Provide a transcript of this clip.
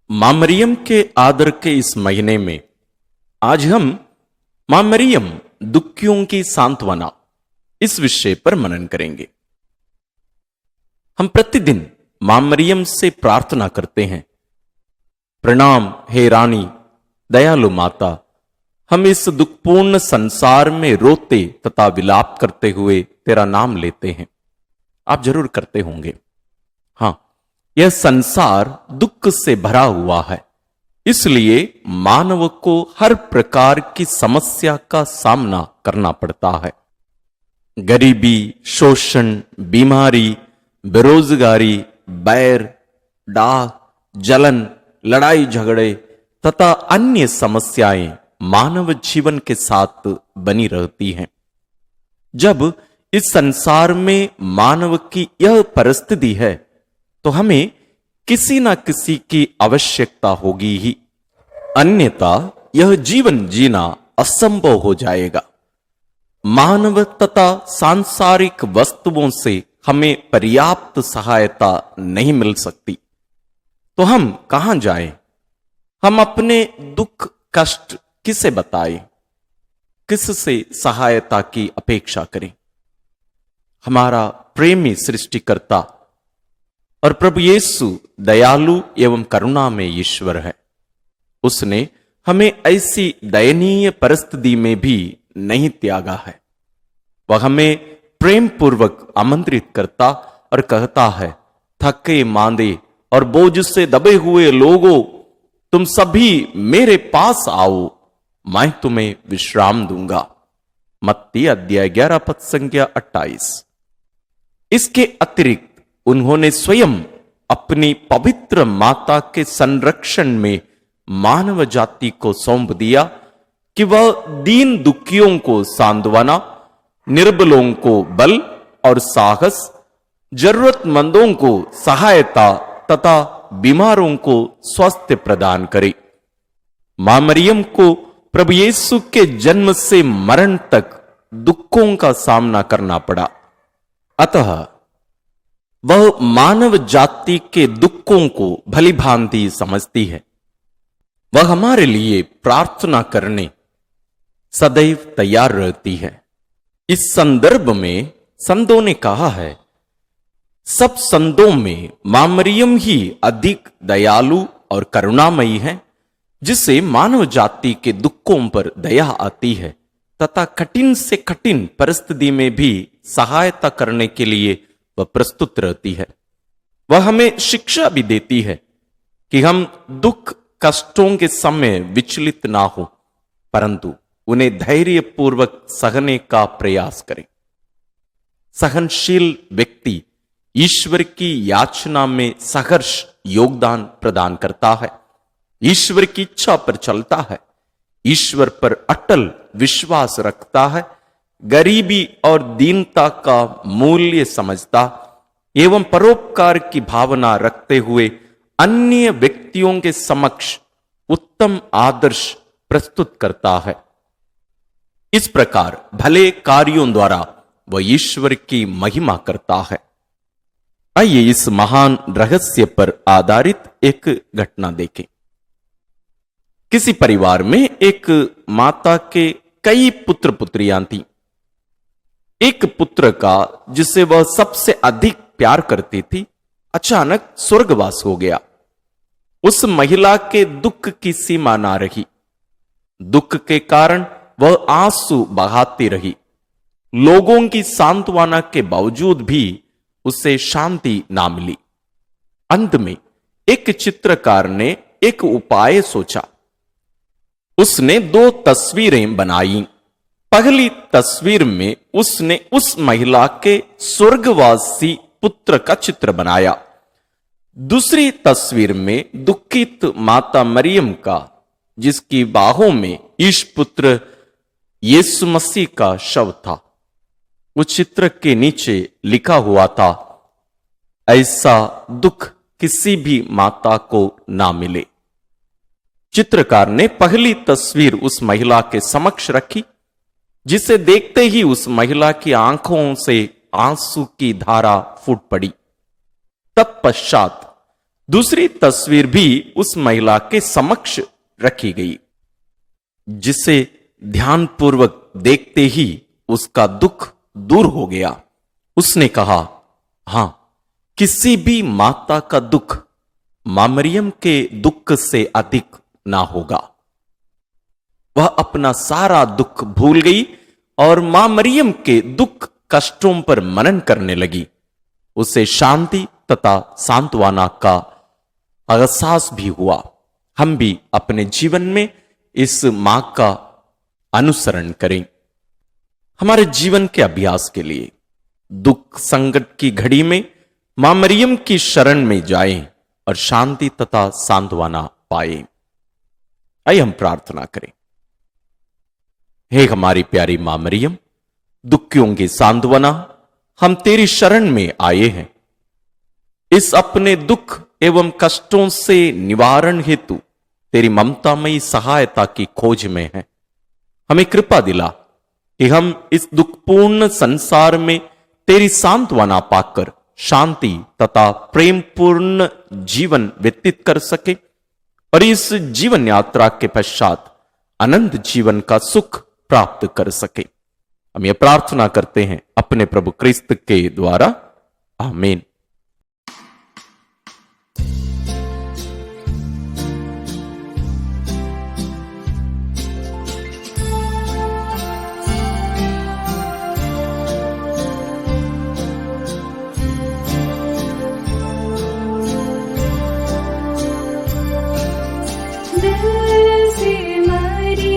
मां मरियम के आदर के इस महीने में आज हम मां मरियम दुखियों की सांत्वना इस विषय पर मनन करेंगे। हम प्रतिदिन मां मरियम से प्रार्थना करते हैं, प्रणाम हे रानी दयालु माता, हम इस दुखपूर्ण संसार में रोते तथा विलाप करते हुए तेरा नाम लेते हैं। आप जरूर करते होंगे। हां, यह संसार दुख से भरा हुआ है, इसलिए मानव को हर प्रकार की समस्या का सामना करना पड़ता है। गरीबी, शोषण, बीमारी, बेरोजगारी, बैर, डाह, जलन, लड़ाई झगड़े तथा अन्य समस्याएं मानव जीवन के साथ बनी रहती हैं। जब इस संसार में मानव की यह परिस्थिति है तो हमें किसी न किसी की आवश्यकता होगी ही, अन्यथा यह जीवन जीना असंभव हो जाएगा। मानव तथा सांसारिक वस्तुओं से हमें पर्याप्त सहायता नहीं मिल सकती, तो हम कहां जाएं? हम अपने दुख कष्ट किसे बताएं? किससे सहायता की अपेक्षा करें? हमारा प्रेमी सृष्टिकर्ता और प्रभु यीशु दयालु एवं करुणा में ईश्वर है। उसने हमें ऐसी दयनीय परिस्थिति में भी नहीं त्यागा है। वह हमें प्रेम पूर्वक आमंत्रित करता और कहता है, थके मांदे और बोझ से दबे हुए लोगों, तुम सभी मेरे पास आओ, मैं तुम्हें विश्राम दूंगा। मत्ती अध्याय 11 पद संख्या 28। इसके अतिरिक्त उन्होंने स्वयं अपनी पवित्र माता के संरक्षण में मानव जाति को सौंप दिया कि वह दीन दुखियों को सांत्वना, निर्बलों को बल और साहस, जरूरतमंदों को सहायता तथा बीमारों को स्वास्थ्य प्रदान करे। मां मरियम को प्रभु यीशु के जन्म से मरण तक दुखों का सामना करना पड़ा, अतः वह मानव जाति के दुखों को भली भांति समझती है। वह हमारे लिए प्रार्थना करने सदैव तैयार रहती है। इस संदर्भ में संतों ने कहा है, सब संतों में मां मरियम ही अधिक दयालु और करुणामयी है, जिसे मानव जाति के दुखों पर दया आती है तथा कठिन से कठिन परिस्थिति में भी सहायता करने के लिए वह प्रस्तुत रहती है। वह हमें शिक्षा भी देती है कि हम दुख कष्टों के समय विचलित ना हो, परंतु उन्हें धैर्य पूर्वक सहने का प्रयास करें। सहनशील व्यक्ति ईश्वर की याचना में सहर्ष योगदान प्रदान करता है, ईश्वर की इच्छा पर चलता है, ईश्वर पर अटल विश्वास रखता है, गरीबी और दीनता का मूल्य समझता एवं परोपकार की भावना रखते हुए अन्य व्यक्तियों के समक्ष उत्तम आदर्श प्रस्तुत करता है। इस प्रकार भले कार्यों द्वारा वह ईश्वर की महिमा करता है। आइए इस महान रहस्य पर आधारित एक घटना देखें। किसी परिवार में एक माता के कई पुत्र पुत्रियां थीं। एक पुत्र का, जिसे वह सबसे अधिक प्यार करती थी, अचानक स्वर्गवास हो गया। उस महिला के दुख की सीमा ना रही। दुख के कारण वह आंसू बहाती रही। लोगों की सांत्वना के बावजूद भी उसे शांति ना मिली। अंत में एक चित्रकार ने एक उपाय सोचा। उसने 2 तस्वीरें बनाई। पहली तस्वीर में उसने उस महिला के स्वर्गवासी पुत्र का चित्र बनाया। दूसरी तस्वीर में दुखित माता मरियम का, जिसकी बाहों में ईश पुत्र यीशु मसीह का शव था। उस चित्र के नीचे लिखा हुआ था, ऐसा दुख किसी भी माता को ना मिले। चित्रकार ने पहली तस्वीर उस महिला के समक्ष रखी, जिसे देखते ही उस महिला की आंखों से आंसू की धारा फूट पड़ी। तत्पश्चात दूसरी तस्वीर भी उस महिला के समक्ष रखी गई, जिसे ध्यानपूर्वक देखते ही उसका दुख दूर हो गया। उसने कहा, हां, किसी भी माता का दुख मां मरियम के दुख से अधिक ना होगा। वह अपना सारा दुख भूल गई और मां मरियम के दुख कष्टों पर मनन करने लगी। उसे शांति तथा सांत्वना का एहसास भी हुआ। हम भी अपने जीवन में इस मां का अनुसरण करें। हमारे जीवन के अभ्यास के लिए दुख संकट की घड़ी में मां मरियम की शरण में जाएं और शांति तथा सांत्वना पाएं। आइए हम प्रार्थना करें। हे हमारी प्यारी मां मरियम, दुखियों की सांत्वना, हम तेरी शरण में आए हैं। इस अपने दुख एवं कष्टों से निवारण हेतु तेरी ममतामयी सहायता की खोज में हैं। हमें कृपा दिला कि हम इस दुखपूर्ण संसार में तेरी सांत्वना पाकर शांति तथा प्रेमपूर्ण जीवन व्यतीत कर सके और इस जीवन यात्रा के पश्चात अनंत जीवन का सुख प्राप्त कर सके। हम ये प्रार्थना करते हैं अपने प्रभु क्रिस्त के द्वारा, आमीन। वह हमारी